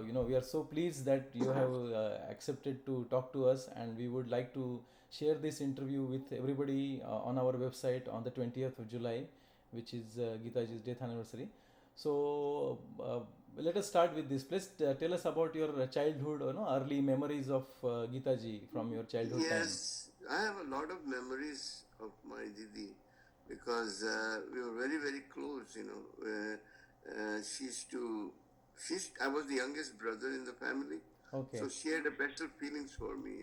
we are so pleased that you have accepted to talk to us, and we would like to share this interview with everybody on our website on the 20th of July, which is Geetaji's death anniversary. So let us start with this. Please tell us about your childhood, early memories of Geetaji from your childhood time. Yes, I have a lot of memories of my Didi because we were very, very close. She used to, I was the youngest brother in the family, Okay. so she had a special feelings for me.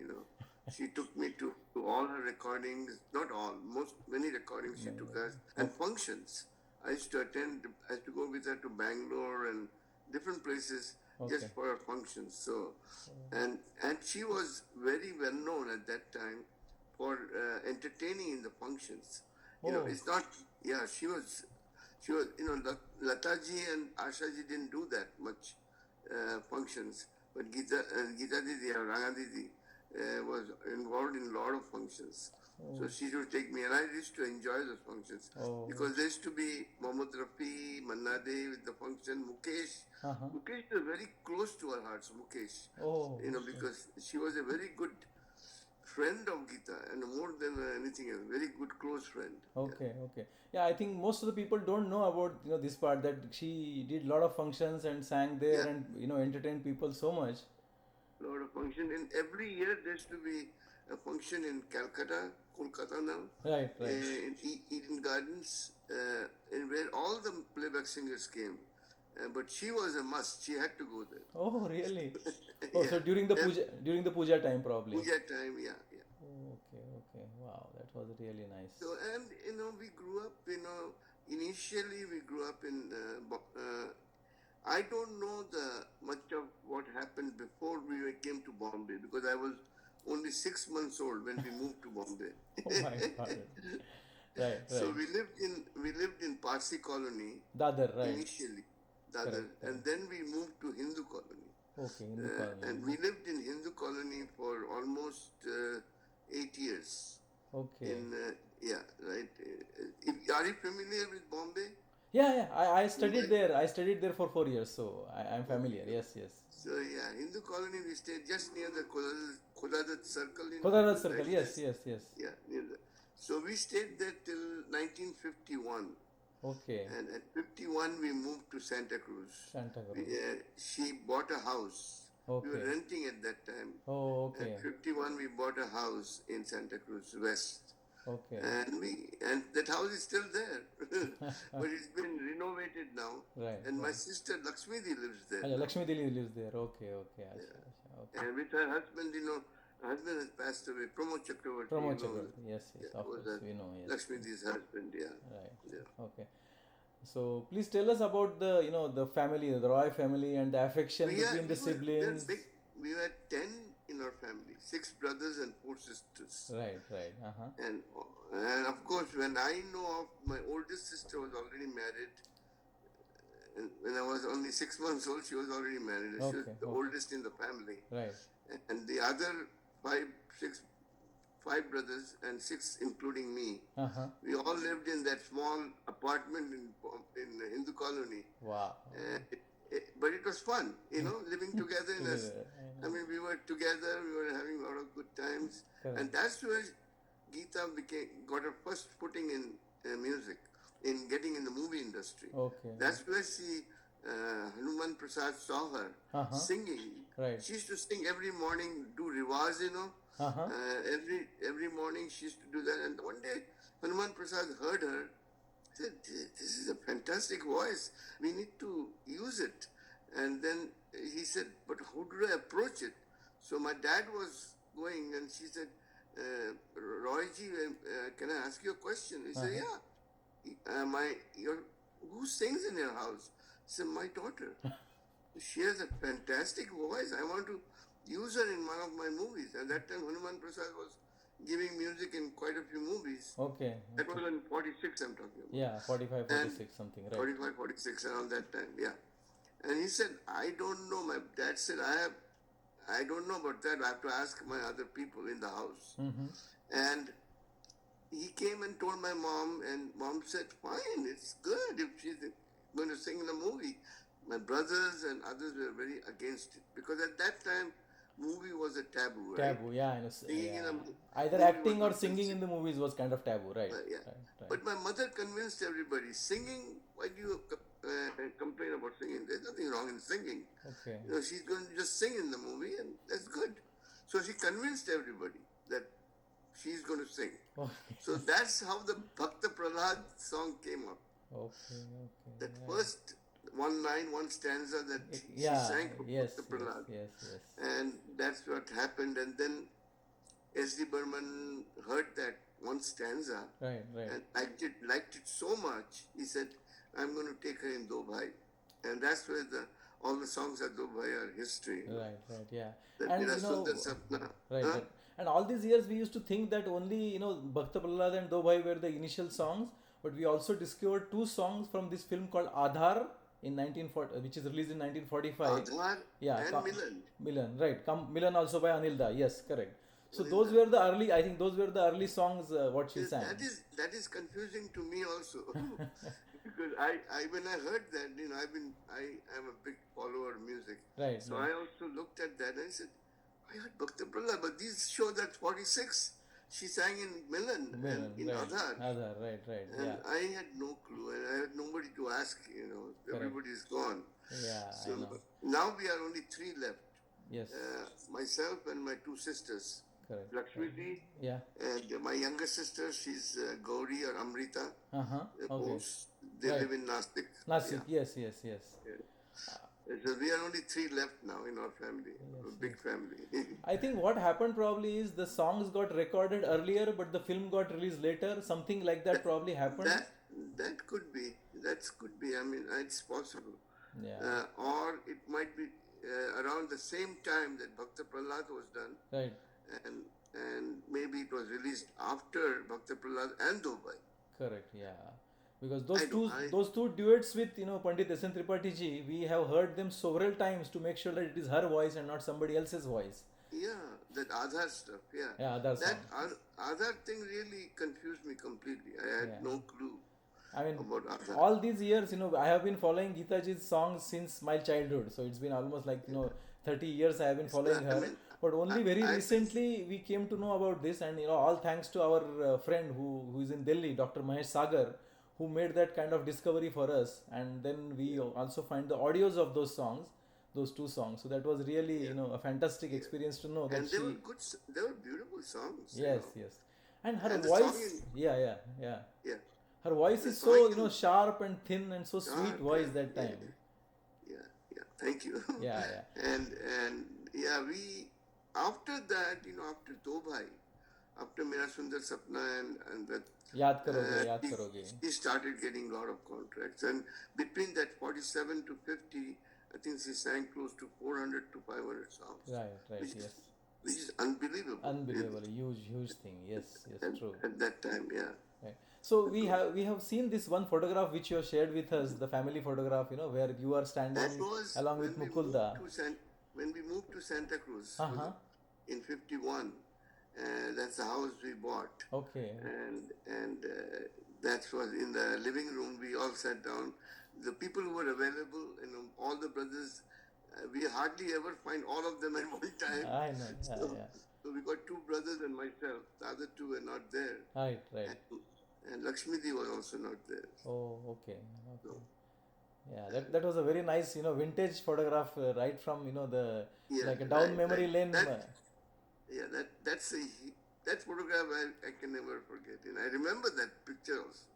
She took me to all her recordings, not all, many recordings she took us, and Okay. functions. I used to attend, I used to go with her to Bangalore and different places just Okay. for her functions. So, and she was very well known at that time for entertaining in the functions. Oh. It's not. Yeah, she was. Lataji and Ashaji didn't do that much functions, but Geeta Didi or Ranga Didi was involved in a lot of functions. So Oh. she used to take me, and I used to enjoy those functions Oh. because there used to be Mohammad Rafi, Manna Dey with the function, Mukesh. Uh-huh. Mukesh was very close to our hearts, Mukesh. Oh. Because she was a very good friend of Geeta and more than anything else, very good close friend. Okay, okay. Yeah, I think most of the people don't know about this part, that she did a lot of functions and sang there Yeah, and entertained people so much. lot of function. And every year there used to be a function in Calcutta, Kolkata now, Right, right. in Eden Gardens, in where all the playback singers came. But she was a must. She had to go there. Oh, really? Oh, so Yeah. during the puja time probably. Puja time, yeah, yeah. Oh, okay, okay. Wow, that was really nice. So, and we grew up, initially we grew up in, I don't know the much of what happened before we came to Bombay because I was only 6 months old when we moved to Bombay. Oh my God. Right, So right. we lived in Parsi colony Dadar, right. initially, Dadar, Correct, and correct. then we moved to Hindu colony. Okay, in the colony. And we lived in Hindu colony for almost 8 years. Okay. In Yeah, right. Are you familiar with Bombay? Yeah, yeah. I studied Mumbai? there. I studied there for 4 years, so I'm familiar. Okay. Yes, yes. So yeah, Hindu colony we stayed just near the Khodadat circle, Kodarat Circle. right there. Yes, yes, yes. Yeah, near the. So we stayed there till 1951, Okay. and at 51 we moved to Santa Cruz. Santa Cruz. She bought a house. We were Okay. renting at that time. Oh, At okay. 51 we bought a house in Santa Cruz West. Okay. And that house is still there, but it's been renovated now. Right, And my right. sister Lakshmidi lives there Acha, now. Lakshmi Dili lives there. Okay, okay. Acha, Yeah. acha, okay. And with her husband, her husband has passed away. Pramod Chakravarti, Pramod Chakravarti. Yes, yes, yeah, of was course. We know, yes. Lakshmidi's husband. Yeah, Right. yeah. Okay. So please tell us about the family, the Roy family, and the affection between the We were siblings. big. We were 10 in our family, 6 brothers and 4 sisters. Right, right. Uh-huh. And of course, when I know of my oldest sister was already married. And when I was only 6 months old, she was already married. She was Okay, the okay. oldest in the family. Right. And the other five brothers and six, including me, Uh-huh. we all lived in that small apartment in Hindu colony. Wow. But it was fun, living together. Together. We were together. We were having a lot of good times, Correct. and that's where Geeta got her first footing in music, in getting in the movie industry. Okay. That's where Hanuman Prasad saw her Uh-huh. singing. Right. She used to sing every morning, do riwaz, Uh-huh. every morning she used to do that. And one day, Hanuman Prasad heard her, said, "This is a fantastic voice. We need to use it." And then he said, "But how do I approach it?" So my dad was going, and she said, "Royji, can I ask you a question?" He said, Uh-huh. "Yeah." Who sings in your house? He said, "My daughter. She has a fantastic voice. I want to use her in one of my movies." At that time, Hanuman Prasad was giving music in quite a few movies. Okay. That was in 46, I'm talking about. Yeah, 45, And 46, something, right? 45, 46, around that time, yeah. And he said, "I don't know." My dad said, I don't know about that. I have to ask my other people in the house. Mm-hmm. And he came and told my mom, and mom said, "Fine, it's good if she's going to sing in the movie." my brothers and others were very against it because at that time movie was a taboo, right? Taboo, yeah, I know. Singing in a Either movie was acting or not singing in considered. the movies was kind of taboo, right? Yeah. Right, right. But my mother convinced everybody singing. Why do you complain about singing? There's nothing wrong in singing. Okay. She's going to just sing in the movie, and that's good. So she convinced everybody that she's going to sing. Okay. So that's how the Bhakta Prahlad song came up. Okay. That Yeah. first one line, one stanza that she sang for Yes, Bhakta Prahlad. yes. And that's what happened. And then S.D. Burman heard that one stanza Right. and liked it so much, he said, I'm going to take her in Do Bhai. And that's where all the songs at Do Bhai are history. Right, yeah. That And Mera Sundar Sapna. right. And all these years we used to think that only, Bhakta Prahlad and Do Bhai were the initial songs, but we also discovered two songs from this film called Aadhar in 1940, which is released in 1945. Aadhar Yeah, and Milan. Milan, right. Milan also by Anilda. Yes, correct. So Anilda. those were the early. I think those were the early songs. What she sang. That is confusing to me also, because I when I heard that, I am a big follower of music. Right. So I also looked at that and I said, I heard Bhakta Prahlad, but these show that 46 she sang in Milan and in Aadhar. Aadhar, right. And Yeah. I had no clue, and I had nobody to ask. Everybody's gone. Yeah. So I know. now we are only three left. Yes. Myself and my two sisters. Correct. Lakshmiti, Yeah. and my younger sister, she's Gauri or Amrita. Okay. They Right. live in Nasik. Nasik. Yeah. Yes. So we are only three left now in our family, a big family. I think what happened probably is the songs got recorded earlier, but the film got released later. Something like that probably happened. That could be. That could be. I mean, it's possible. Yeah. Or it might be around the same time that Bhakta Prahlad was done. Right. And maybe it was released after Bhakta Prahlad and Dubai. Correct. Yeah. Because those two duets with Pandit S.N. Tripathi ji, we have heard them several times to make sure that it is her voice and not somebody else's voice. Yeah, that Aadhar stuff. Yeah. Aadhar that Aadhar thing really confused me completely. I had no clue. I mean, about Aadhar. All these years, I have been following Geeta ji's songs since my childhood. So it's been almost like 30 years I have been following her. But only very recently we came to know about this, and all thanks to our friend who is in Delhi, Dr. Mahesh Sagar, who made that kind of discovery for us. And then we also find the audios of those songs, those two songs. So that was really a fantastic experience to know that and they were good. They were beautiful songs. Yes. And her And the voice, song yeah. Her voice The is song so sharp and thin and so sweet voice that time. Yeah. Thank you. Yeah. And we after that, after Do Bhai, after Mera Sundar Sapna and that. Yaad karoge. She started getting a lot of contracts, and between that 47 to 50, I think she sang close to 400 to 500 songs. Right. Yes. Which is unbelievable. Unbelievable, huge thing. Yes, true. At that time, yeah. Right. So we have seen this one photograph which you have shared with us, the family photograph, where you are standing along with Mukulda. When we moved to Santa Cruz in 51. That's the house we bought. Okay. And that was in the living room. We all sat down. The people who were available, all the brothers, we hardly ever find all of them at one time. I know. So we got two brothers and myself. The other two were not there. Right. And Lakshmiti was also not there. Oh, okay. Yeah, that was a very nice, vintage photograph, right from, like a down memory lane. That photograph I can never forget. And I remember that picture also.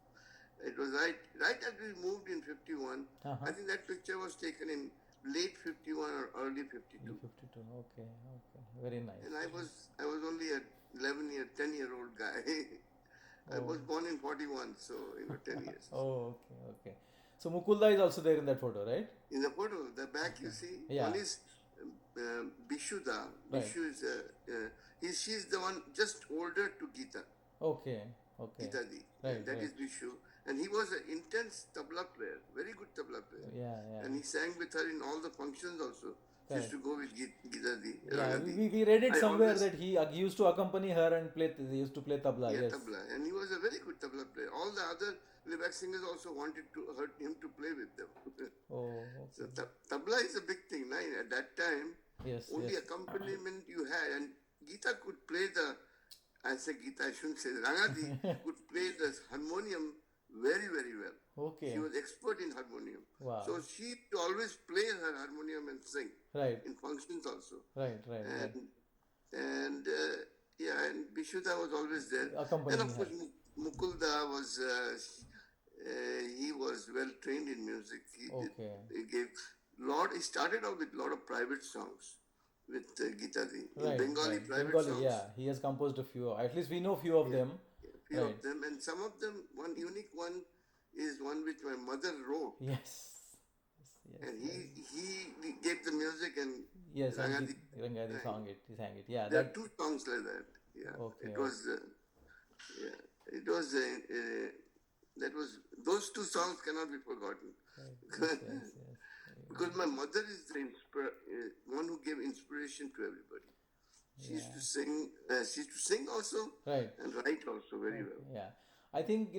It was right as we moved in 51. I think that picture was taken in late 51 or early 52. Okay. Very nice. And I was only a 10-year-old guy. I was born in 41, so 10 years. Oh, okay. So Mukulda is also there in that photo, right? In the photo, the back you see, one is Bishuda. Right. Bishu is she's the one just older to Geeta. Okay. Geeta Di. Right. That is Bishu. And he was an intense tabla player, very good tabla player. Yeah. And he sang with her in all the functions also. She used correct. to go with Geeta Di, Yeah, Ranga Di. we read it I somewhere always, that he used to accompany her and play. He used to play tabla. yeah, Yes. tabla. And he was a very good tabla player. All the other playback singers also wanted him to play with them. Oh, So okay. tabla is a big thing. Right? At that time, Yes, only yes. accompaniment you had, and Geeta could play the. I say Geeta, I shouldn't say Rangadi could play the harmonium very, very well. She Okay. was expert in harmonium. Wow. So she always play her harmonium and sing Right. in functions also. Right. Right. Right. And yeah, and Bishuda was always there. Then Accompanying of her. course Mukulda was he was well trained in music. Okay. He gave lot. He started out with a lot of private songs with Geeta Di in Right. Bengali Right. private Bengali. songs. Yeah, he has composed a few. At least we know few of Yeah, them. yeah, few Right. of them, and some of them. One unique one is one which my mother wrote, Yes. Yes. and Yes. he gave the music and Yes. And Rangadi Rangadi sang. sang it. He sang it. Yeah. There are That. two songs like that. Yeah, Okay. it Okay. was. Yeah, it was. That was those two songs cannot be forgotten. Right. Yes. Yes. Yes. Because my mother is the one who gave inspiration to everybody. She used to Yeah. sing. She used to sing also Right. and write also very well. Okay, yeah. I think,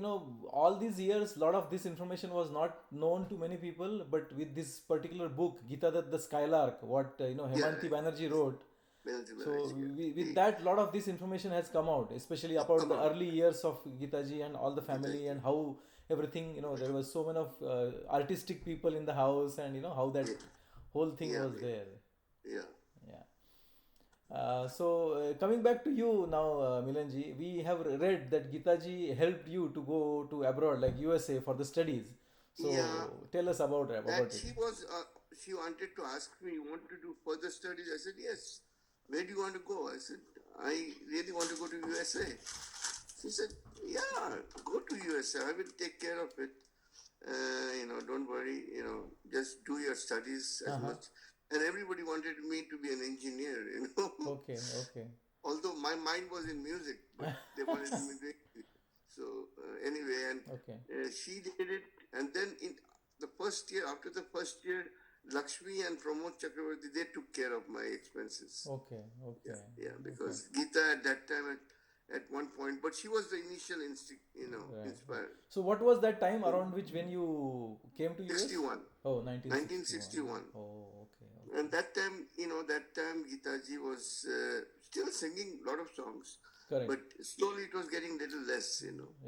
all these years, lot of this information was not known to many people, but with this particular book, Gita Dutt, the Skylark, what, Yeah, Hemanti Banerjee wrote, Benazir so Banaji, with that, lot of this information has come out, especially about come the out. early years of Gita ji and all the family Gitaji. and how everything, there was so many of artistic people in the house and, how that Yeah, whole thing yeah, was there. yeah. Yeah. Coming back to you now, Milanji, we have read that Gitaji helped you to go to abroad, like USA, for the studies. Yeah, So tell us about that it. she wanted to ask me, you want to do further studies? I said, yes. Where do you want to go? I said, I really want to go to USA. She said, yeah, go to USA. I will take care of it. Don't worry, just do your studies as Uh-huh. much. And everybody wanted me to be an engineer. Okay, okay. Although my mind was in music, but they wanted me to. So anyway, and Okay, she did it, and then in the first year, after the first year, Lakshmi and Pramod Chakravarti they took care of my expenses. okay, Yeah, okay, yeah, okay. because Geeta at that time at one point, but she was the initial Right, right. inspired. So what was that time around which when you came to US? 61, Oh, 1961. 1961. Oh, okay, And okay. that time Geetaji was still singing a lot of songs, Correct. but slowly it was getting little less.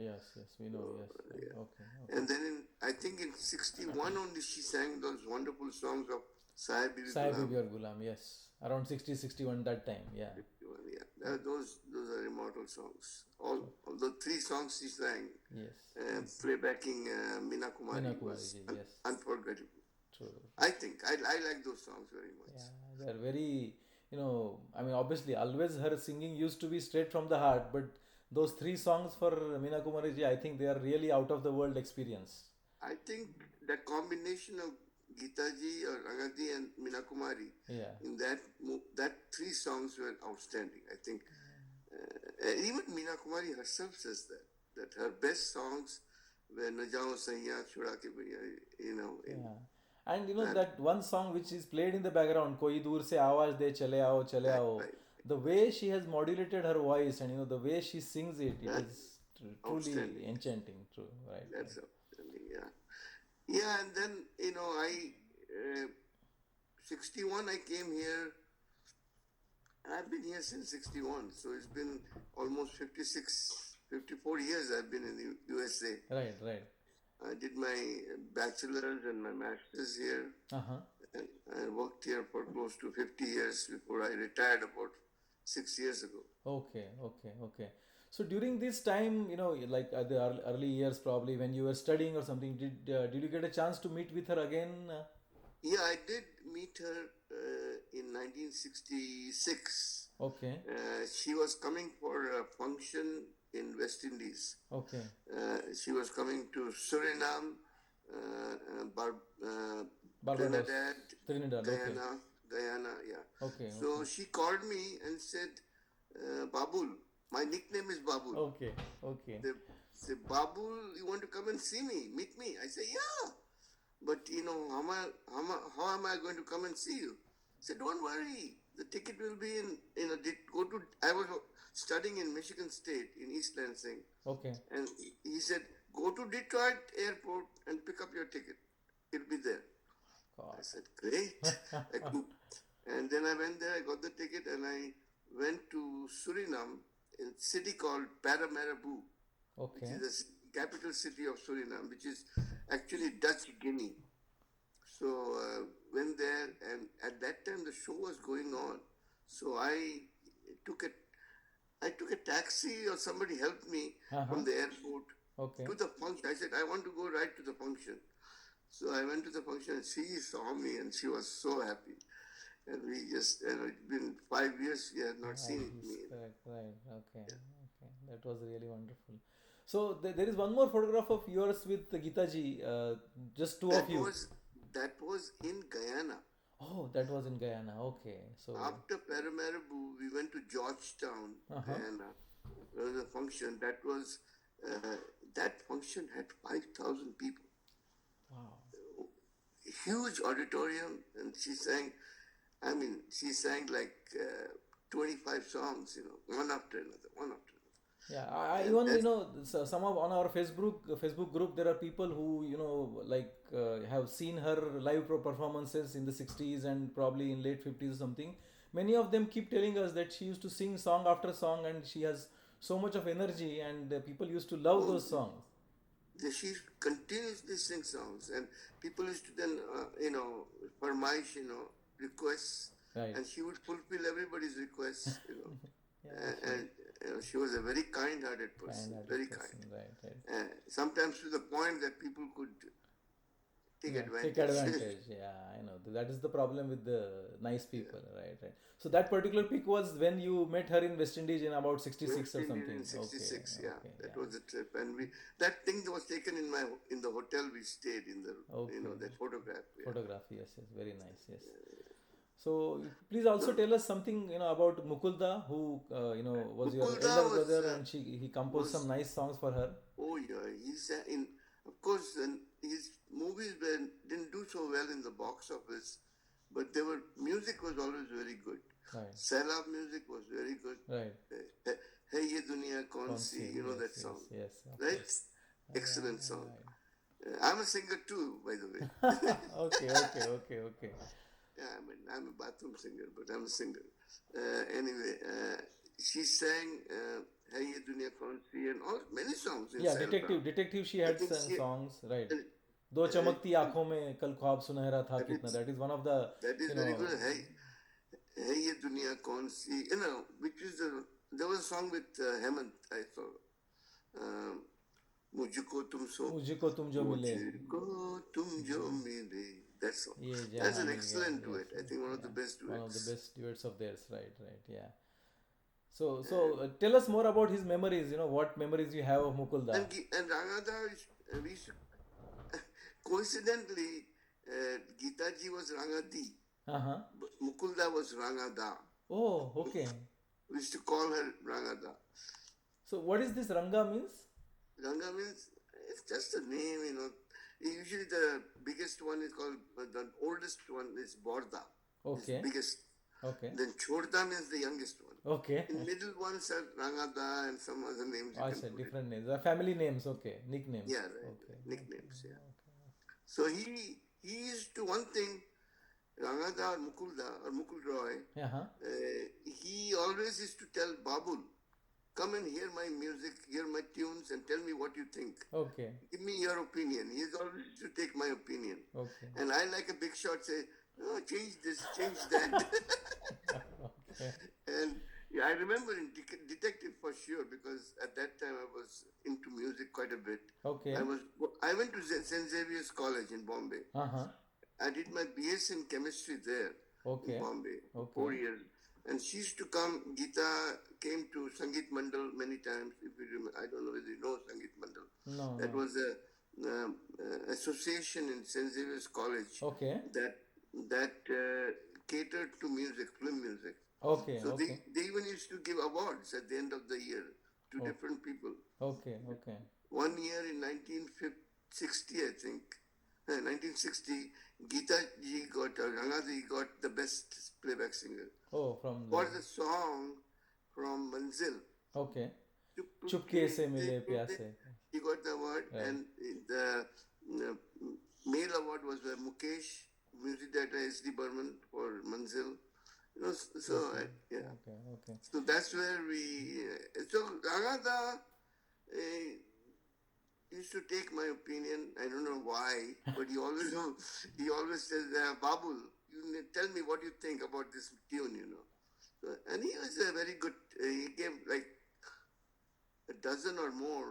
Yes, yes, we know, yes. Yeah. Okay, okay. And then I think in 61 only she sang those wonderful songs of Sahib Bibi Sai Gulam. Bibi or Gulam, yes. Around 60, 61 that time, yeah. 51, yeah. Those are immortal songs. All the three songs she sang, Yes. playbacking Meena Kumari Meena Kumari was ji, yes. unforgettable. True. I think I like those songs very much. Yeah, they're very, I mean, obviously, always her singing used to be straight from the heart, but those three songs for Meena Kumari ji, I think they are really out of the world experience. I think that combination of Geetaji or Rangadi and Meena Kumari Yeah. in that three songs were outstanding. I think even Meena Kumari herself says that her best songs were "Na Jao Saiya Chura Ke Bhaiya," Yeah. And that that one song which is played in the background, Koi Dur Se Awaaz De Chale Aao, right, the way she has modulated her voice and the way she sings it, it that is truly outstanding. enchanting. True, right, That's right. outstanding. Yeah, yeah. And then I 61 I came here. I've been here since 61, so it's been almost 56, 54 years I've been in the USA. Right, right. I did my bachelor's and my master's here. Uh-huh. And I worked here for close to 50 years before I retired about 6 years ago. Okay, okay, okay. So during this time, like the early years probably when you were studying or something, did you get a chance to meet with her again? Yeah, I did meet her in 1966. Okay, She was coming for a function in West Indies. okay. She was coming to Suriname, Barbados, Trinidad, Trinidad. Okay, Guyana, yeah. okay, So okay, she called me and said, Babul, my nickname is Babul. okay, okay. They say, Babul, you want to come and see me, meet me? I say, yeah. But how am I going to come and see you? said, don't worry, the ticket will be in a, go to, I was studying in Michigan State in East Lansing. Okay. And he said, go to Detroit airport and pick up your ticket. It'll be there. I God. said, great. And then I went there, I got the ticket, and I went to Suriname, in a city called Paramaribo, which Okay. is the capital city of Suriname, which is actually Dutch Guinea. So went there, and at that time the show was going on. So took a I took a taxi, or somebody helped me Uh-huh. from the airport Okay. to the function. I said, I want to go right to the function. So I went to the function, and she saw me, and she was so happy. And we just, it's been 5 years she had not Right, seen he's me. correct. Right. Okay. Okay. That was really wonderful. So there is one more photograph of yours with Geeta ji. Just two of That you. was that was in Guyana. Oh, that was in Guyana. Okay. So. After Paramaribo, we went to Georgetown, Uh huh. and there was a function. Uh, that function had 5,000 people, Wow. huge auditorium, and she sang like 25 songs, one after another, one after Yeah, I another. even And some of on our Facebook group there are people who like have seen her live performances in the 60s and probably in late 50s or something. Many of them keep telling us that she used to sing song after song and she has so much of energy and people used to love oh, those songs. she continuously sing songs, and people used to then, farmish, requests, Right. and she would fulfill everybody's requests, Yeah, and she was a very kind-hearted person, kind-hearted very person. kind. Right, right. Sometimes to the point that people could take Yeah, take advantage. advantage. Yeah, I know. That is the problem with the nice people, right? Right. So that particular pic was when you met her in West Indies in about 66 West or Indies something. in Okay, '66, yeah, okay, that yeah. was the trip, and that thing was taken in the hotel we stayed in, the Okay. that photograph, yeah. Photography, yes, yes, very nice, yes. So please also tell us something, about Mukulda, who was your Mukulda elder was brother, and he composed some was nice songs for her. oh yeah, he's in, of course, and his movies didn't do so well in the box office, but music was always very good. Right, Sailab music was very good. right. Hey Ye Duniya Kaun Si, Consi, you know yes, that yes, song, yes, of right? course. Excellent song. Right. I'm a singer too, by the way. Okay, okay, okay, okay. Yeah, I'm a bathroom singer, but I'm a singer. Anyway, she sang Hai Ye Duniya Kaun Si and all many songs in Yeah, Sailab. detective. She I had think songs, right? uh, दो चमकती uh, आंखों में कल ख्वाब सुनहरा था that कितना. is That is one of the, that is you very know, good. Hai Ye Duniya Kaun Si, which is there was a song with Hemant, I saw. Um, मुझको तुम सो मुझको तुम जो मिले, मुझको तुम जो मिले. That song. ये That's जहां an मिल गया. excellent Yes, duet. I yes, think one of the yeah. best One of the duets. best duets of theirs, right, right, yeah. So tell us more about his memories. What memories you have of Mukulda? And Rangada, we used to, coincidentally, Geeta ji was Rangadi, Uh huh. but Mukulda was Rangada. Oh, okay. We used to call her Rangada. So what is this Ranga means? Ranga means it's just a name. Usually the biggest one is called, the oldest one is Borda, is Okay, biggest. okay, Then Chorda means the youngest one. okay. In middle ones are Rangada and some other names you I can said put it. different names. Family names, okay. Nicknames. Yeah, right. Okay, okay, Nicknames, yeah. okay. So he used to one thing, Rangada or Mukul Roy, Uh huh. he always used to tell Babul, come and hear my music, hear my tunes, and tell me what you think. Okay, Give me your opinion. He always used to take my opinion. okay. And I, like a big shot, say, oh, change this, change that. Okay. And yeah, I remember in Detective for sure, because at that time I was into music quite a bit. Okay. I went to St. Xavier's College in Bombay. Uh huh. I did my BS in chemistry there in Okay. Bombay, Okay. 4 years. And she used to come, Geeta came to Sangeet Mandal many times. If you remember, I don't know whether you know Sangeet Mandal. No, That no. was a association in St. Xavier's College Okay. that catered to music, film music. Okay. So Okay. they even used to give awards at the end of the year to Oh, different people. okay. Okay. One year in 1960, I think, 1960, Geeta ji got, Ranga ji got the best playback singer. Oh, from For the. the song from Manzil, Okay. Chupke चुपके से se मिले tote, प्यासे. he got the award, Right. and the uh, male award was Mukesh, music director S.D. Burman for Manzil. So Okay. yeah. Okay. Okay. So that's where we. So Agatha used to take my opinion. I don't know why, but he always says, "Babul, tell me what you think about this tune." So, and he was a very good. He gave like a dozen or more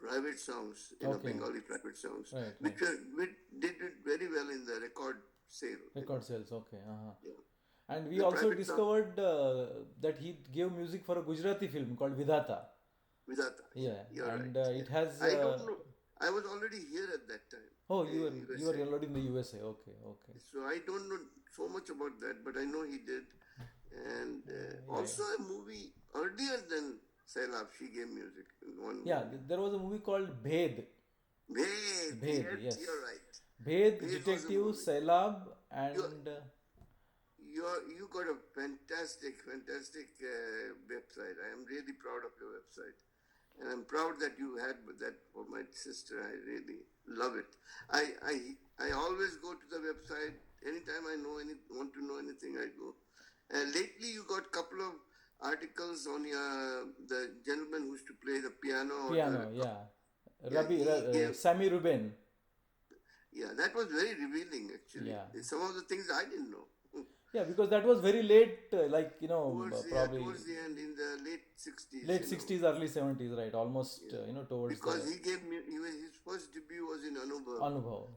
private songs, Okay. Bengali private songs, Right. Right. which did it very well in the record sale. Record sales. Okay. Uh-huh. Yeah. And we The also private song discovered that he gave music for a Gujarati film called Vidhata. Vidata. Yeah, Yeah, you're and right. it Yeah. has. I don't know. I was already here at that time Oh, in you were USA. already in the USA. Okay, okay. So I don't know so much about that, but I know he did. And Yeah, also a movie earlier than Sailab, she gave music in one yeah. movie. There was a movie called Bhed. Bhed, Bhed, yes, yes. you're right. Bhed, Bhed was a Detective, movie. Sailab, You and you got a fantastic website. I am really proud of your website. And I'm proud that you had that for my sister. I really love it. I always go to the website anytime I want to know anything. I go. And lately, you got a couple of articles on the gentleman who used to play the piano or the piano. Yeah, yeah he gave Sammy Ruben. yeah that was very revealing actually. Yeah, Some of the things I didn't know. yeah. Because that was very late. Like probably Towards the end in the late 60s, late 60s, early 70s. Right, almost Yeah. towards Because the he gave me his first debut was in Anubhav. Anubhav.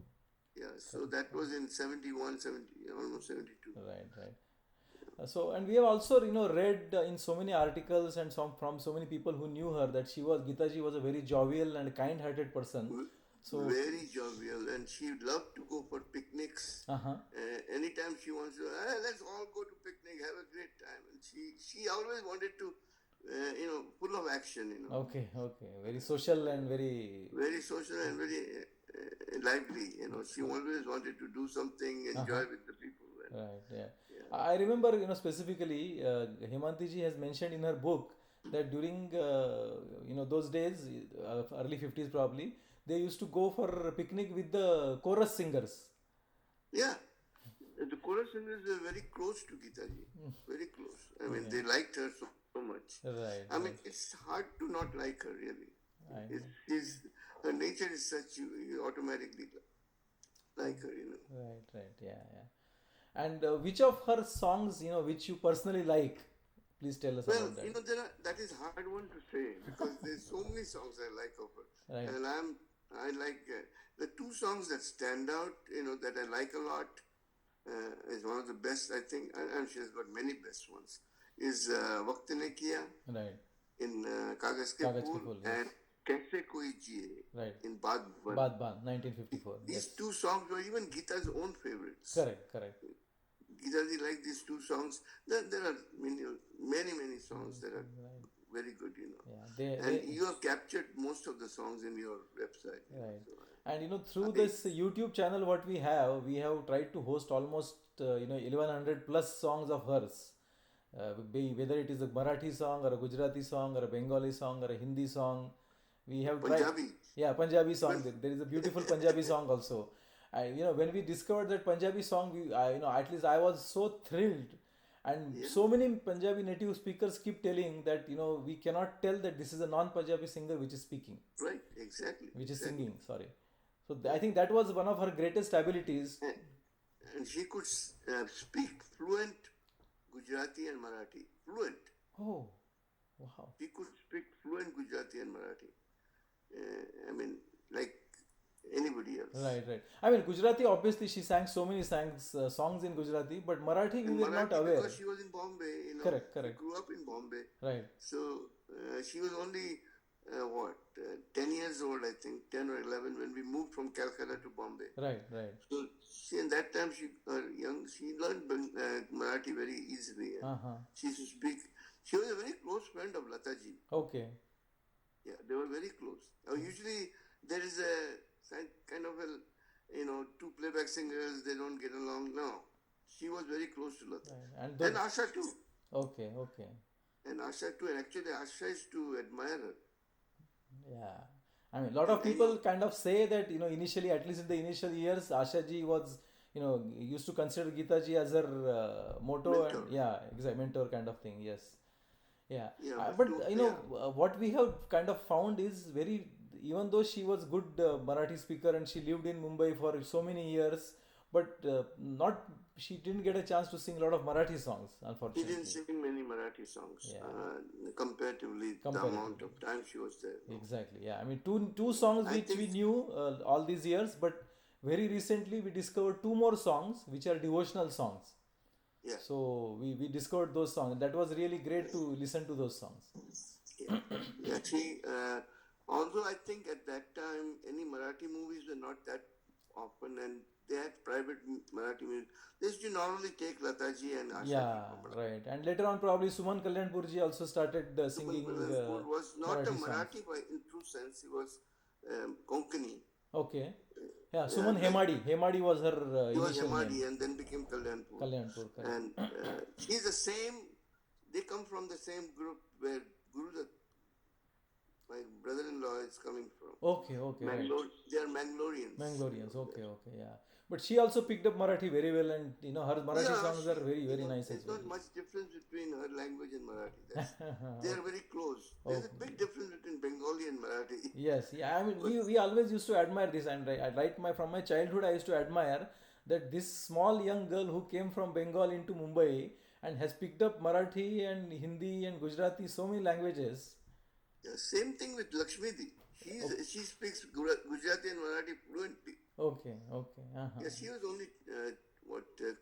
Yeah, so that was in 71, 70, almost 72. Right, right. So, and we have also read in so many articles and from so many people who knew her that Geeta ji was a very jovial and kind-hearted person. So, Very jovial, and she loved to go for picnics. uh-huh. Anytime she wants to, let's all go to picnic, have a great time. And she always wanted to, full of action. Okay, okay, very social and very. Very social and very lively. She always wanted to do something, enjoy Uh-huh. with the people. Right, yeah. Yeah. I remember, specifically, Hemanti ji has mentioned in her book that during, those days, early 50s probably, they used to go for a picnic with the chorus singers. Yeah. The chorus singers were very close to Geeta ji. Very close. I mean, Okay. they liked her so much. Right, I mean, right. it's hard to not like her, really. I know. Her nature is such, you automatically like her. Right, right, yeah, yeah. And which of her songs, which you personally like? Please tell us Well, about that. that is hard one to say because there's so many songs I like of her. Right. And I like the two songs that stand out, that I like a lot, is one of the best, I think, and she has got many best ones, is Waqt Ne Kiya Right. in Kagaz Ke Kagaj Ke Phool Phool, and yes. Kaise Koi Jiye Right. in Baad Ban. Baad Baan, 1954. These Yes. two songs were even Geeta's own favorites. Correct, correct. Geeta liked these two songs. There are many songs that are Right. very good, Yeah, And you have captured most of the songs in your website. right. So, And through I- this YouTube channel, what we have tried to host almost 1100 plus songs of hers. Whether it is a Marathi song or a Gujarati song or a Bengali song or a Hindi song, we have tried. Punjabi. Yeah, Punjabi song. There is a beautiful Punjabi song also. And when we discovered that Punjabi song, at least I was so thrilled. And Yeah. so many Punjabi native speakers keep telling that we cannot tell that this is a non-Punjabi singer which is speaking, Right, exactly. which is exactly. singing. Sorry. So I think that was one of her greatest abilities. And she could speak fluent Gujarati and Marathi. Fluent. Oh, wow. She could speak fluent Gujarati and Marathi. I mean, like anybody else. Right, right. I mean, Gujarati, obviously, she sang so many songs in Gujarati, but Marathi, we And were not Marathi aware. because she was in Bombay, Correct, correct. She grew up in Bombay. Right, So she was only 10 years old, I think, 10 or 11 when we moved from Calcutta to Bombay. right, right. So in that time she learned Marathi very easily. And Uh-huh. she used to speak. She was a very close friend of Lataji. Okay. Yeah, they were very close. Usually there is a kind of two playback singers, they don't get along. No, she was very close to Lata. Right. And And the Asha too. okay, okay. And Asha too. And actually, Asha is to admire her. Yeah. I mean, a lot And of I know people kind of say that, initially, at least in the initial years, Asha ji was, used to consider Geeta ji as her motto and, mentor. yeah, exactly, mentor kind of thing. Yes. Yeah. Yeah, But, yeah, what we have kind of found is even though she was good Marathi speaker and she lived in Mumbai for so many years, but not, she didn't get a chance to sing a lot of Marathi songs, he didn't unfortunately. sing many Marathi songs Yeah. comparatively the amount Comparatively. of time she was there. No, Exactly. Yeah. I mean, two songs I which think we knew all these years, but very recently we discovered two more songs which are devotional songs. yeah, So we discovered those songs. That was really great to listen to those songs. yeah, yeah. She although I think at that time any Marathi movies were not that often, and they had private Marathi music. They used to normally take Lataji and Ashaji Yeah, for Marathi. right. And later on, probably Suman Kalyanpurji also started Suman singing Kalanpur was not a Marathi songs. Marathi by in true sense. He was Konkani. Okay. Yeah, Yeah, Suman like Hemadi. Hemadi was her he was initial name. Hemadi and then became Kalyanpur. Kalyanpur, correct. And he's the same. They come from the same group where Guru Dutt, my brother-in-law, is coming from. Okay, okay, right. They are Mangaloreans. Mangalorians, okay, okay, yeah. But she also picked up Marathi very well, and her Marathi Yeah, songs are very, very nice as there's well. not much difference between her language and Marathi. They are very close. There's a Okay. big difference between Bengali and Marathi. Yes, yeah. I mean, But we always used to admire this, and from my childhood, I used to admire that this small young girl who came from Bengal into Mumbai and has picked up Marathi and Hindi and Gujarati, so many languages. yeah, same thing with Lakshmidi. She speaks Gujarati and Marathi fluently. Okay, okay, uh-huh. Yeah, she was only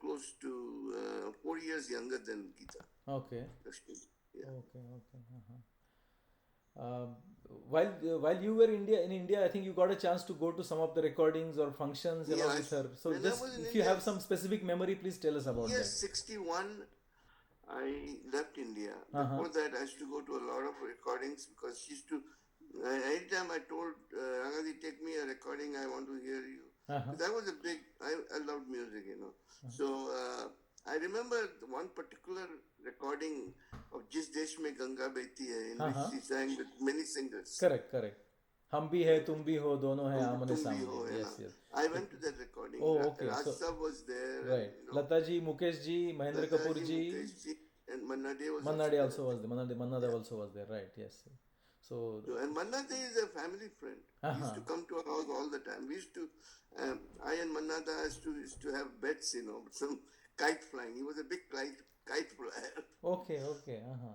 close to 4 years younger than Geeta. Okay, Lakshmidi. Yeah. okay, okay, uh-huh. Um, while you were in India, I think you got a chance to go to some of the recordings or functions Yeah, along with her. So when I just was in if you India, have some specific memory, please tell us about year that. 61, I left India. Uh-huh. Before that, I used to go to a lot of recordings because she used to. Anytime I told Rangadi, take me a recording, I want to hear you. Uh-huh. That was a big. I loved music, you know. So I remember one particular recording of Jis Desh Mein Ganga Behti Hai, in which she sang with many singers. Correct, correct. हम भी है तुम भी हो दोनों है आमने Tum Bhi सामने. Ho, Yes, yeah. yes. I went to that recording. Oh, okay. Raj So Sahab was there. right, And, Lata ji, Mukesh ji, Mahendra Kapoor Lata ji, Mukesh ji, and Manna Dey was Manna also Dey there. also was there. Manna Dey Yeah. also was there. Right, yes. So And Manna Dey is a family friend. He used to come to our house all the time. We used to, I and Manna Da used to have bets, you know, some kite flying. He was a big kite flyer. okay, okay, uh-huh.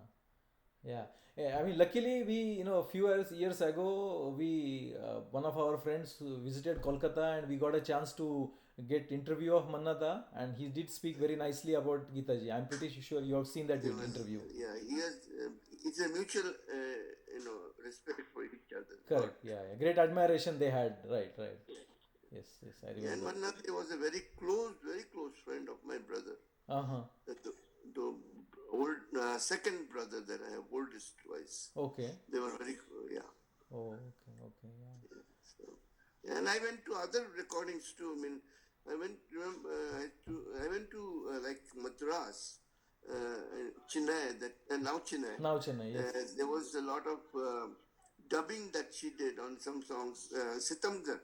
Yeah. I mean, luckily we, a few years ago, we one of our friends who visited Kolkata and we got a chance to get interview of Mannada, and he did speak very nicely about Geeta ji. I'm pretty sure you have seen that interview. Yeah, he has. It's a mutual, respect for each other. Correct. Yeah, yeah. Great admiration they had. Right, right. Yes, yes, I Yeah, and remember. Manna Dey was a very close friend of my brother. Uh-huh. The old second brother that I have, oldest twice. Okay. They were very, yeah. Oh, okay, okay, yeah. So, and I went to other recordings too. I mean, I went. Remember, I went to like Madras, Chennai. Now Chennai. Now Chennai, yes. There was a lot of dubbing that she did on some songs. Sitamgar.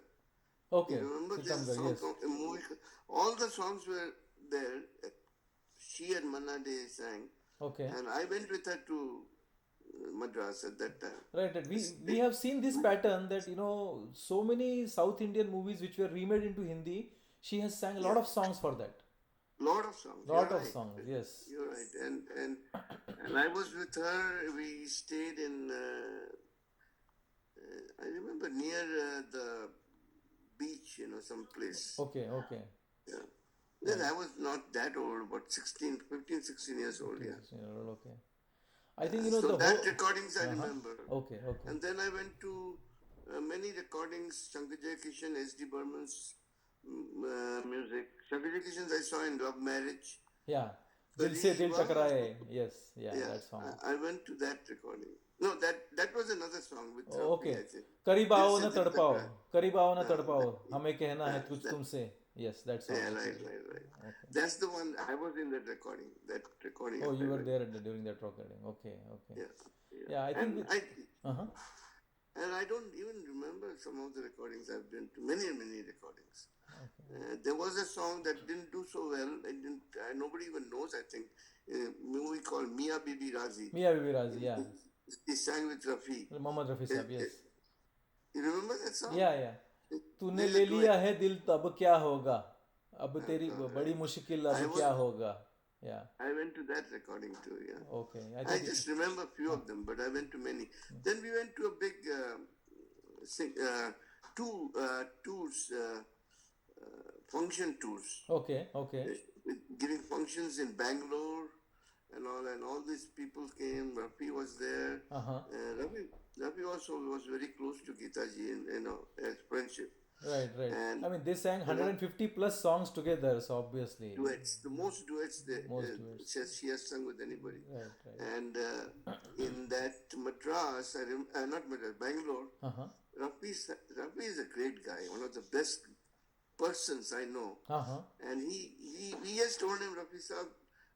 Okay. You remember this Sitamgar, song? yes. A movie. All the songs were there. She and Manna Dey sang. Okay. And I went with her to Madras at that time. Right, right. We have seen this pattern that so many South Indian movies which were remade into Hindi, she has sang a lot of songs for that. Lot of songs. Lot You're of right. songs, yes. You're right. And I was with her. We stayed in. I remember near the beach, some place. Okay, okay. Yeah. Then I was not that old, but 15, 16 years old. Yeah. Okay. I think So the that whole. recordings I remember. Okay, okay. And then I went to many recordings, Shankar Kishan, S.D. Burman's music. Shankar Kishan's I saw in Love Marriage. Yeah. Dil se dil takraye. Yes, yeah, that song. I went to that recording. No, that was another song with Okay. I think. करीब आओ न तड़पाओ, करीब आओ न तड़पाओ, हमें कहना है कुछ तुमसे. Yes, that song. Yeah, Okay, right. okay. That's the one. I was in that recording. That recording Oh, of you were Highway. there during that recording. Okay, okay. Yeah, yeah. Yeah, I think And with. I Uh huh. and I don't even remember some of the recordings I've been to. Many recordings. Okay. There was a song that didn't do so well. It didn't. Nobody even knows. I think a movie called Mia Bibi Razi. Mia Bibi Razi, yeah. He sang with Rafi. Mohammad Rafi Uh, Saab, uh, yes. you remember that song? या तूने There's ले a लिया duet. है दिल तो अब क्या होगा अब Oh तेरी God, बड़ी right. मुश्किल अब I was क्या होगा या I went to that recording too, yeah. Okay I I think just remember a few हाँ of them, but I went to many. Then we went to a big tours, function tours, okay okay giving functions in Bangalore and all these people came. Rafi was there. हाँ Rafi also was very close to Geeta ji, and as friendship. right And I mean they sang you know, 150 plus songs together so obviously duets, the most duets that most duets she has sung with anybody. right And in that Madras, not Madras, Bangalore, हाँ Rafi is a great guy, one of the best persons I know. हाँ And he just told him, Rafi Saab,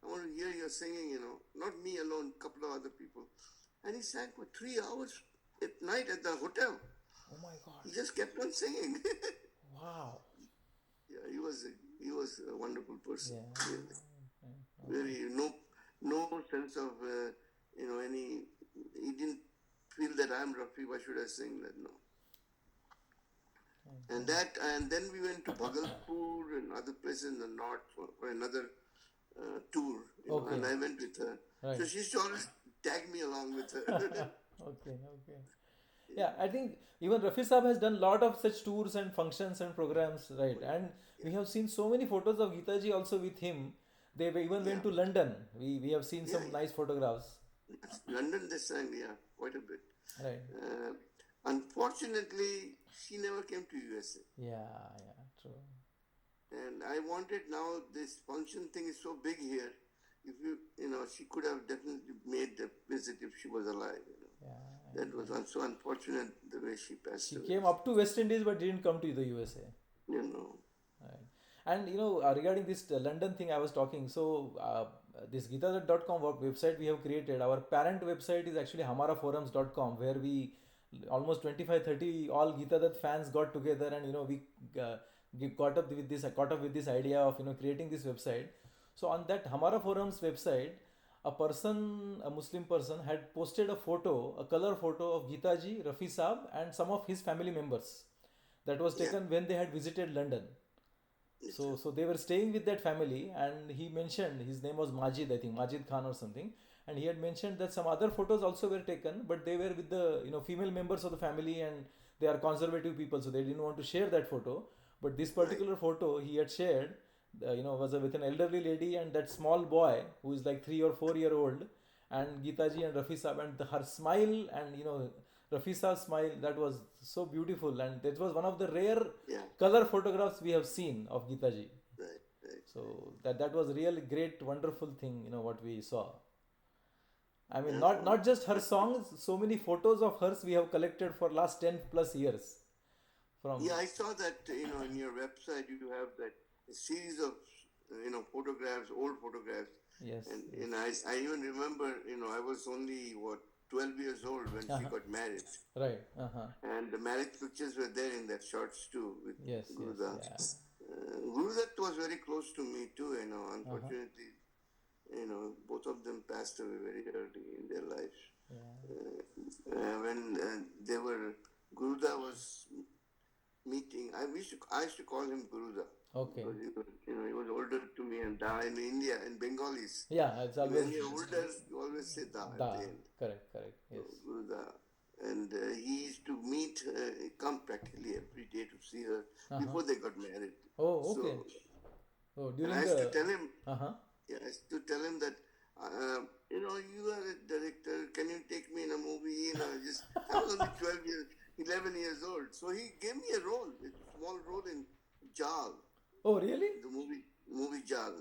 I want to hear your singing, not me alone, couple of other people. And he sang for 3 hours at night at the hotel. oh my god He just kept on singing. wow Yeah, he was a wonderful person. yeah Really. okay Very no sense of any. He didn't feel that I'm Rafi. Why should I sing that? No. And then we went to Bhagalpur and other places in the north for another tour. okay And I went with her. right So she used to always tag me along with her. okay yeah I think even Rafi Saab has done a lot of such tours and functions and programs right and we have seen so many photos of Geeta ji also with him even Yeah, went to London we have seen yeah. some nice photographs London they sang, yeah, quite a bit. right Uh, Unfortunately, she never came to USA. yeah true And I wanted now this function thing is so big here. If she could have definitely made the visit if she was alive. yeah That was so unfortunate the way she passed she away. came up to West Indies but didn't come to the USA You know, right and regarding this London thing I was talking so this Geeta.com website we have created our parent website is actually hamaraforums.com where we almost 25-30 all Geeta Dutt fans got together and we caught up with this idea of creating this website so on that Hamara Forums website a Muslim person had posted a color photo of Geeta ji Rafi Saab and some of his family members that was yeah, taken when they had visited London so they were staying with that family and he mentioned his name was Majid I think Majid Khan or something and he had mentioned that some other photos also were taken but they were with the female members of the family and they are conservative people so they didn't want to share that photo but this right, particular photo he had shared was with an elderly lady and that small boy who is like 3 or 4 year old and Geeta ji and Rafi Saab and her smile and Rafi Saab's smile that was so beautiful and that was one of the rare yeah, color photographs we have seen of Geeta ji. right. So that was really great, wonderful thing. What we saw. I mean, Yeah, not just her songs. So many photos of hers we have collected for last 10 plus years. From yeah, I saw that, in your website you have that series of, photographs, old photographs. yes, And, yes. I even remember, I was only, 12 years old when she got married. Right. And the marriage pictures were there in that shorts too with Yes, Gurudas. yeah. Gurudat was very close to me too, Uh-huh. unfortunately, both of them passed away very early in their lives. Yeah. When they were, Guruda was meeting, I used to call him Guruda. Okay. Because he was older to me and Da in India, in Bengalis. Yeah, it's always When you're older, you always say Da at da. the end. Correct. Yes. Guruda. And he used to meet her, come practically every day to see her before they got married. Oh, okay. So, During and I used to the. tell him, Uh-huh. yeah, I used to tell him that, you are a director, can you take me in a movie? I was only 11 years old. So he gave me a role, a small role in Jal, Oh, really? the movie Jal.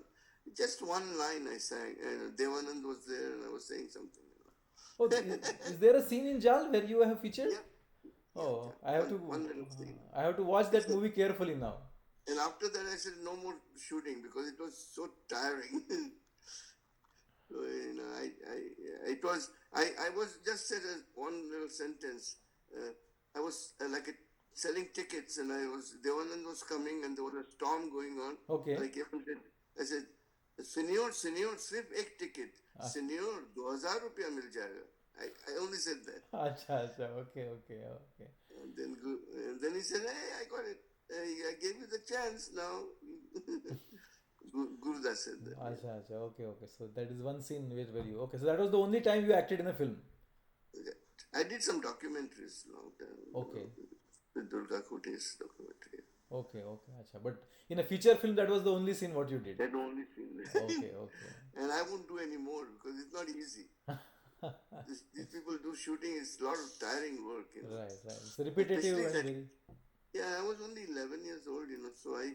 Just one line I sang, and Devanand was there and I was saying something. Oh, is there a scene in Jal where you have featured? Yeah, Oh, yeah. One little thing. I have to watch that movie carefully now. And after that, I said no more shooting because it was so tiring. So, I was just said one little sentence. I was selling tickets, and Devanand was coming, and there was a storm going on. Okay. I came and said, I said, Senior, सिर्फ एक ticket, Senior, 2,000 रुपया मिल जाएगा. I only said that. अच्छा अच्छा, okay okay okay. And then he said, hey, I got it. I gave you the chance now. Gurudas said that. अच्छा अच्छा, okay okay. So that is one scene where you, okay. So that was the only time you acted in a film. I did some documentaries long time. Okay. The Durga Koti's documentary. Okay okay, अच्छा. But in a feature film, that was the only scene what you did. That only scene. Okay okay. And I won't do any more because it's not easy. These people do shooting, it's a lot of tiring work. Right right. It's repetitive and very. Yeah, I was only 11 years old, so I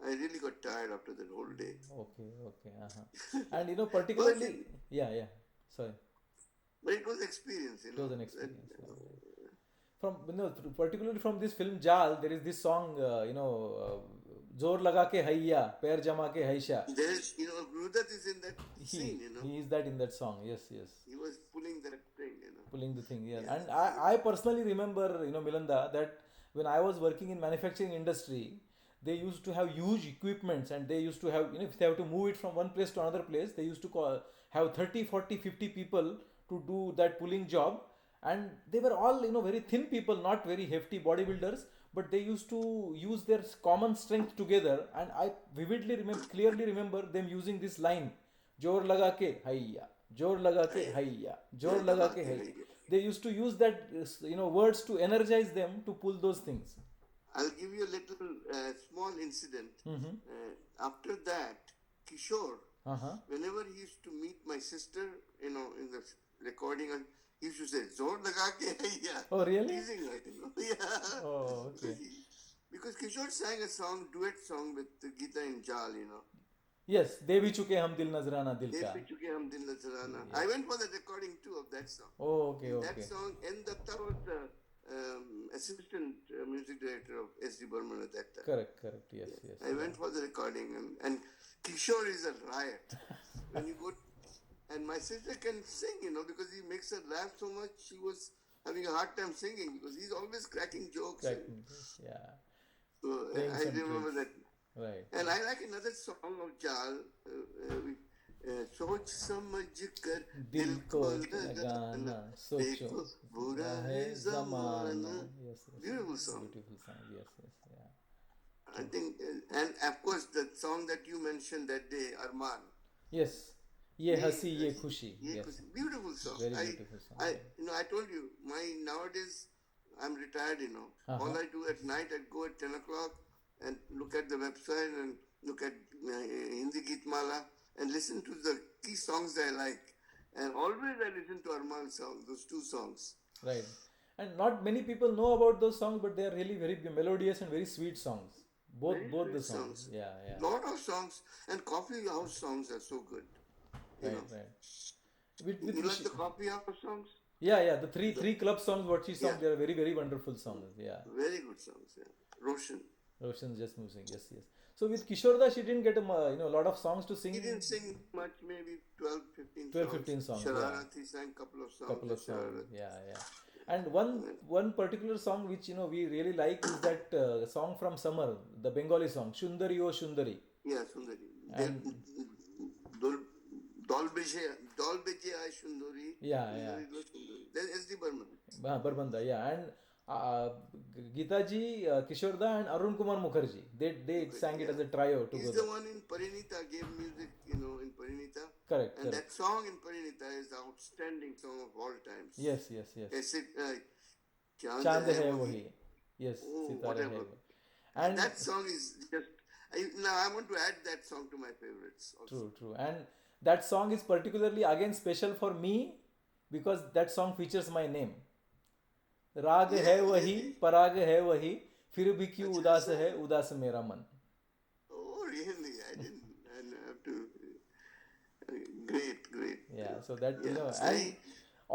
really got tired after that whole day. Okay okay. And particularly, yeah. Sorry. But it was experience, It was an experience. From particularly from this film Jal, there is this song, जोर लगा के हैया पैर जमा के हैशा. There's, Gurudat is in that scene, He is that in that song. Yes. He was pulling that thing, Pulling the thing, yeah. And I personally remember, Milanda, that when I was working in manufacturing industry, they used to have huge equipments, and they used to have, if they have to move it from one place to another place, they used to have 30, 40, 50 people to do that pulling job. And they were all, very thin people, not very hefty bodybuilders, but they used to use their common strength together. And I clearly remember them using this line, जोर लगा के हैया, जोर लगा के हैया, जोर लगा के हैया. They used to use that, words to energize them to pull those things. I'll give you a little small incident. After that, Kishore, whenever he used to meet my sister, in the recording, he used to say, "Zor laga ke hai." Oh, really? Teasing her, Yeah. Oh, okay. Because Kishore sang a duet song with Geeta in Jal, Yes, दे भी चुके हम दिल नजराना दिल का. दे भी चुके हम दिल नजराना. I went for the recording too of that song. Oh, okay. That song, N. Datta was the assistant music director of S.D. Burman at that time. Correct. Yes. I went for the recording, and Kishore is a riot. When you go, and my sister can sing, because he makes her laugh so much. She was having a hard time singing because he's always cracking jokes. Yeah. So I remember that. Right. And I like another song of Jal. सोच समझ कर दिल को लगाना देखो बुरा है जमाना. Beautiful song. Yes. Yeah. I think, and of course the song that you mentioned that day, Arman. Yes. ये हंसी ये खुशी. Yes. Beautiful song. Very beautiful song. I told you, nowadays I'm retired. All I do at night, I go at 10 o'clock and look at the website and look at Hindi Geetmala and listen to the key songs I like. And always I listen to Arman's song, those two songs. Right. And not many people know about those songs, but they are really very melodious and very sweet songs. Both the songs. Yeah. Lot of songs, and coffee house songs are so good. Right. You like the coffee house songs? Yeah. The three club songs what she sang, they are very, very wonderful songs. Yeah. Very good songs. Yeah. Roshan's just moving. Yes. So with Kishorda, she didn't get a lot of songs to sing. He didn't sing much, maybe 15 songs. Shararat, he sang couple of songs. Yeah. And one particular song which we really like is that song from Summer, the Bengali song, Shundari O Shundari. Yeah, Shundari. And Dolbeje Ay Shundari. Yeah. Then S.D. Burman. Barbanda, yeah. And Geeta ji, Kishorda and Arun Kumar Mukherjee, they sang it as a trio together. He's the one in Parinita, gave music, in Parinita. Correct. That song in Parinita is the outstanding song of all times. Yes. Chand hai wahi. Yes, Sitare hai wahi. And that song is just, I want to add that song to my favorites also. True. And that song is particularly again special for me because that song features my name. राग है वही पराग है वही फिर भी क्यों उदास है उदास मेरा मन. Oh really? I didn't have to. Great. Yeah, so that and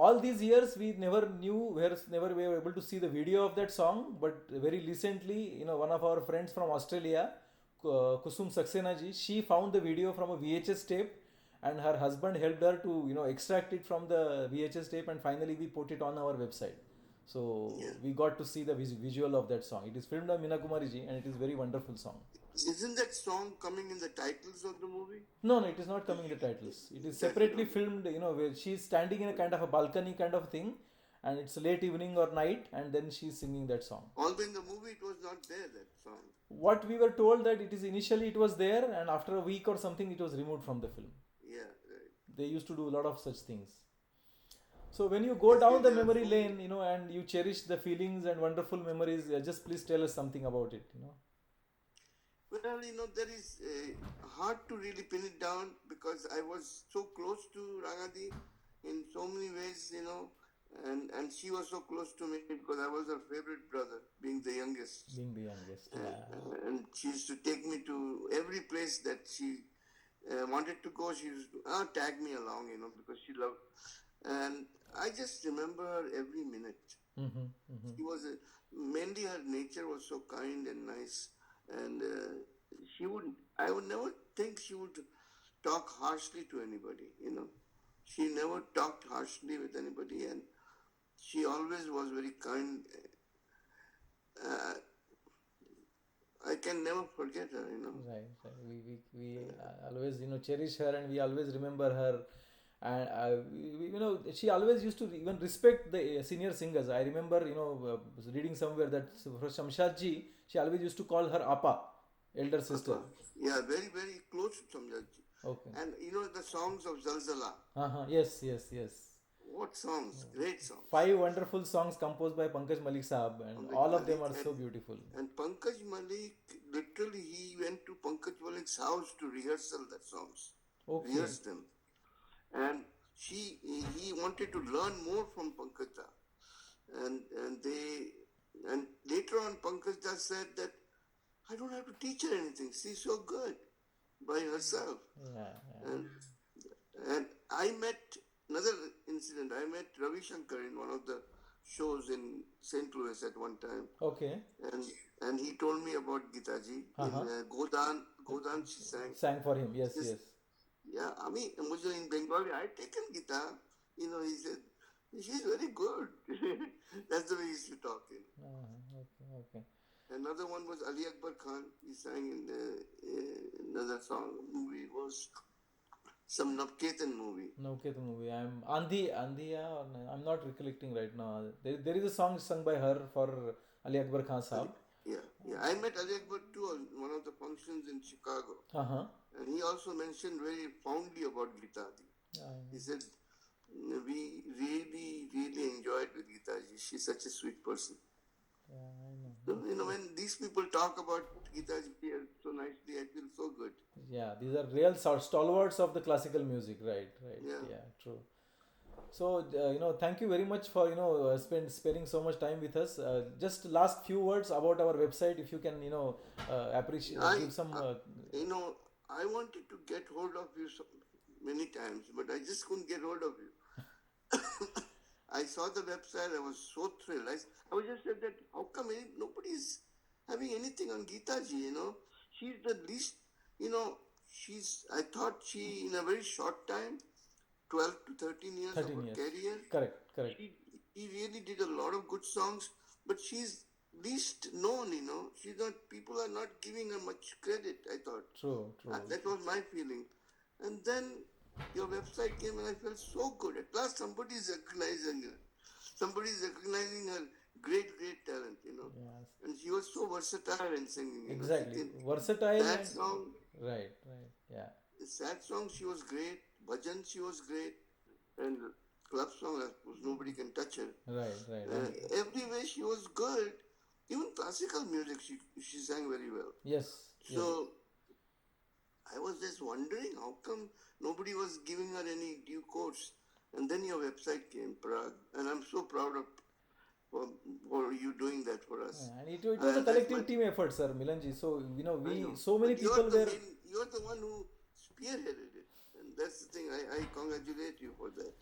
all these years we never knew, never we were able to see the video of that song. But very recently, one of our friends from Australia, Kusum Saxena ji, she found the video from a VHS tape, and her husband helped her to extract it from the VHS tape, and finally we put it on our website. So Yeah. we got to see the visual of that song. It is filmed by Meena Kumari ji, and it is very wonderful song. Isn't that song coming in the titles of the movie? No, no, it is not coming in the titles. It is separately filmed, where she's standing in a kind of a balcony kind of thing, and it's late evening or night, and then she's singing that song. Although in the movie it was not there, that song. What we were told that it is initially it was there, and after a week or something it was removed from the film. Yeah, right. They used to do a lot of such things. So when you go down the memory lane, and you cherish the feelings and wonderful memories, just please tell us something about it. Well, there is hard to really pin it down because I was so close to Ragadi in so many ways, and she was so close to me because I was her favorite brother, being the youngest. Being the youngest, yeah. And she used to take me to every place that she wanted to go. She used to tag me along, because she loved. And I just remember her every minute. She was mainly her nature was so kind and nice, and I would never think she would talk harshly to anybody. She never talked harshly with anybody, and she always was very kind. I can never forget her. Right. We always cherish her, and we always remember her. And she always used to even respect the senior singers. I remember reading somewhere that for Shamshad ji, she always used to call her Appa, elder sister. Yeah, very very close to Shamshad ji. Okay. And the songs of Zalzala. Yes. What songs? Great songs. 5 wonderful songs composed by Pankaj Malik Saab, and all of them are so beautiful. And Pankaj Malik, literally, he went to Pankaj Malik's house to rehearsal that songs. Okay. Rehearse them. And he wanted to learn more from Pankaj Da. And later on Pankaj Da said that I don't have to teach her anything. She's so good by herself. Yeah. And I met another incident. I met Ravi Shankar in one of the shows in St. Louis at one time. Okay. And he told me about Geeta ji. In Godan she sang. Sang for him, yes. Yeah, I mean, in Bengali, I taken Geeta. He said, she's very good. That's the way he used to talk. Okay. Another one was Ali Akbar Khan. He sang in another song. Movie was some Navketan movie. I'm I'm not recollecting right now. There is a song sung by her for Ali Akbar Khan Saab. Yeah. I met Ali Akbar too on one of the functions in Chicago. And he also mentioned very fondly about Geeta ji. He said, we really, really enjoyed with Geeta ji. She's such a sweet person. Yeah, I know. When these people talk about Geeta ji so nicely, I feel so good. Yeah, these are real stalwarts of the classical music, right? Yeah, true. So, thank you very much for, sparing so much time with us. Just last few words about our website, if you can, appreciate, give some... I wanted to get hold of you many times, but I just couldn't get hold of you. I saw the website, I was so thrilled. I was just said that, how come nobody's having anything on Geeta ji, She's the least, I thought she, in a very short time, 12 to 13 years of her career. Correct. She really did a lot of good songs, but she's least known, She's not, people are not giving her much credit, I thought. True. That was my feeling. And then your website came and I felt so good. At last somebody is recognizing her. Somebody is recognizing her great talent, Yes. And she was so versatile in singing. Exactly. Versatile. Sad song. Right. Yeah. The sad song, she was great. Bhajan, she was great. And club song, nobody can touch her. Right. Every way she was good. Even classical music, she sang very well. Yes. So, I was just wondering how come nobody was giving her any due course. And then your website came, Prague, and I'm so proud of for you doing that for us. Yeah, and it was a collective team effort, sir, Milanji. So, so many people were... You're the one who spearheaded it. And that's the thing, I congratulate you for that.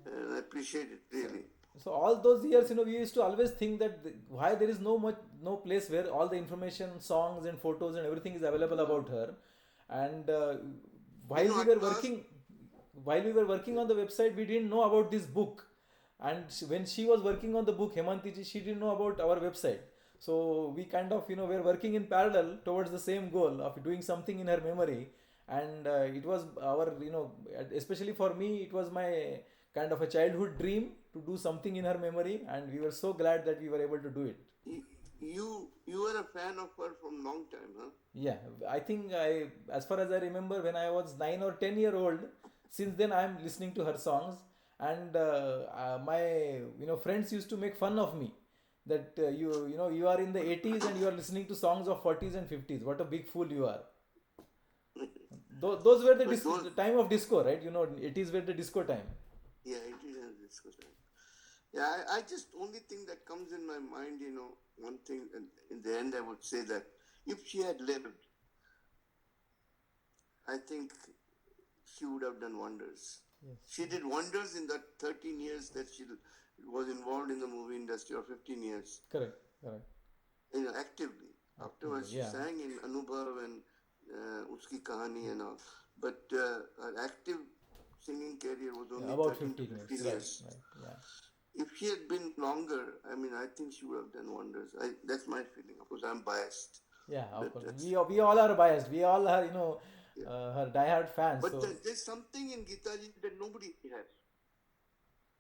Yeah. And I appreciate appreciate it really. So all those years, we used to always think that why there is no place where all the information, songs and photos and everything is available about her. And while we At were first, working, while we were working on the website, we didn't know about this book. And when she was working on the book, Hemanti ji, she didn't know about our website. So we kind of, were working in parallel towards the same goal of doing something in her memory. And it was our, especially for me, it was my kind of a childhood dream to do something in her memory. And we were so glad that we were able to do it. you were a fan of her from long time, huh? Yeah, I think as far as I remember, when I was 9 or 10 year old, since then I am listening to her songs, and my friends used to make fun of me that you are in the 80s and you are listening to songs of 40s and 50s. What a big fool you are. Those were But the time of disco, right? 80s were the disco time. yeah, it is a discussion. Yeah, I just only thing that comes in my mind, one thing, and in the end, I would say that if she had lived, I think she would have done wonders. Yes. She did wonders in that 13 years that she was involved in the movie industry, or 15 years, Correct. Correct. actively. Afterwards, she Yeah. sang in Anubhav and Uski Kahani and all. But her active singing career was only About 13 to 15 15 years. years. Right. Yeah. If she had been longer, I think she would have done wonders. That's my feeling. Of course, I'm biased. Yeah, of But course. We all are biased. We all are, yeah. her diehard fans. But So there's something in Geetaji that nobody has.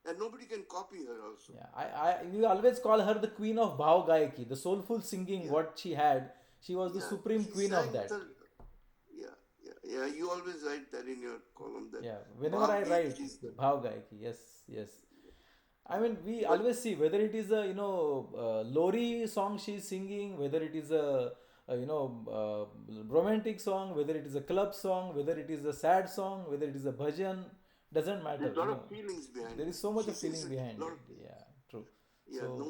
And nobody can copy her also. yeah, we always call her the queen of Bhav Gayaki, the soulful singing. Yeah. What she had, she was the Yeah, supreme she queen sang of that. with her. Yeah. You always write that in your column that Yeah, whenever I Bhavji, write she's the. Bhav Gayaki, yes, yes. I mean, we always see whether it is a lori song she's singing, whether it is a romantic song, whether it is a club song, whether it is a sad song, whether it is a bhajan, doesn't matter. There's a lot of feelings behind There it. is so much She of sings feeling a behind lot it. of. Yeah, true. Yeah, So no.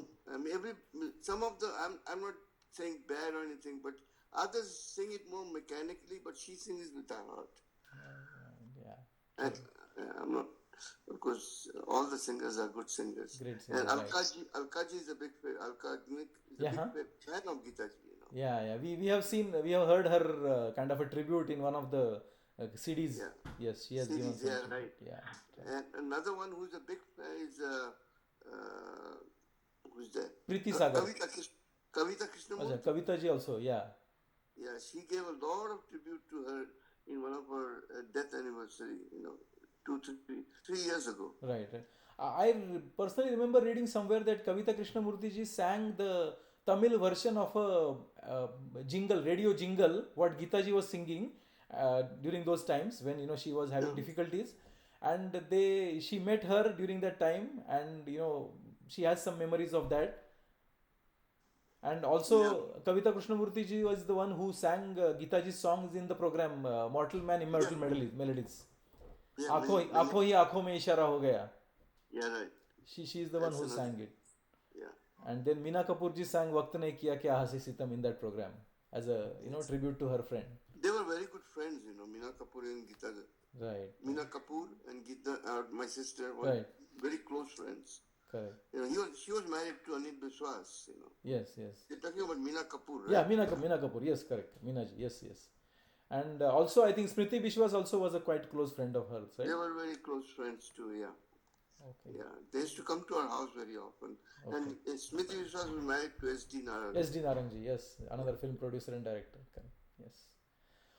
Some of the. I'm not saying bad or anything, but others sing it more mechanically, but she sings with her heart. yeah, And I'm not. Of course, all the singers are good singers. great And singer, right? Alkaji is a big fan. Alkaji is a Yeah, big huh? fan of Geetaji. Yeah. We have heard her kind of a tribute in one of the CDs. Yeah. Yes, she has given Series, some yeah, tribute. right. Yeah. And another one who's a big fan is who's that? Preeti Sagar. Kavita Krishnamurthy. Kavita ji also. Yeah. Yeah, she gave a lot of tribute to her in one of her death anniversary. 3 years ago. Right. I personally remember reading somewhere that Kavita Krishnamurthy ji sang the Tamil version of a jingle, radio jingle, what Geeta ji was singing during those times when she was having difficulties, and she met her during that time, and she has some memories of that. And also, Kavita Krishnamurthy ji was the one who sang Geeta ji's songs in the program Mortal Man, Immortal Melodies. Yeah, आंखों ही आंखों में इशारा हो गया. Yeah, right. She is the one who sang it. Yeah. And then Meena Kapoor ji sang वक्त ने किया क्या हंसी सितम in that program as a tribute to her friend. They were very good friends, Meena Kapoor and Geeta. Right. Meena Kapoor and Geeta, my sister, were very close friends. Correct. She was married to Anil Biswas. Yes. You're talking about Meena Kapoor, right? Yeah, Meena Kapoor. Yes, correct. Meena ji. Yes. And also, I think Smriti Biswas also was a quite close friend of hers, right? They were very close friends too, yeah. Okay. Yeah, they used to come to our house very often. Okay. And Smriti Biswas was married to S.D. Narang. S.D. Narang ji, yes. Another film producer and director. Correct. Yes.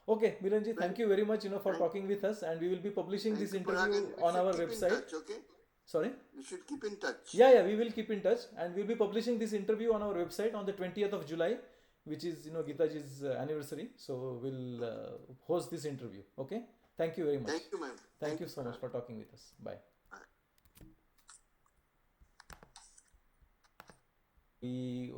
Okay, Milan ji, thank you very much, for talking with us. And we will be publishing this interview on our website. Keep in touch, okay? Sorry? You should keep in touch. Yeah, we will keep in touch. And we'll be publishing this interview on our website on the 20th of July, which is, Geeta ji's anniversary. So we'll host this interview. Okay? Thank you very much. Thank you, ma'am. Thank you so much for talking with us. Bye. We,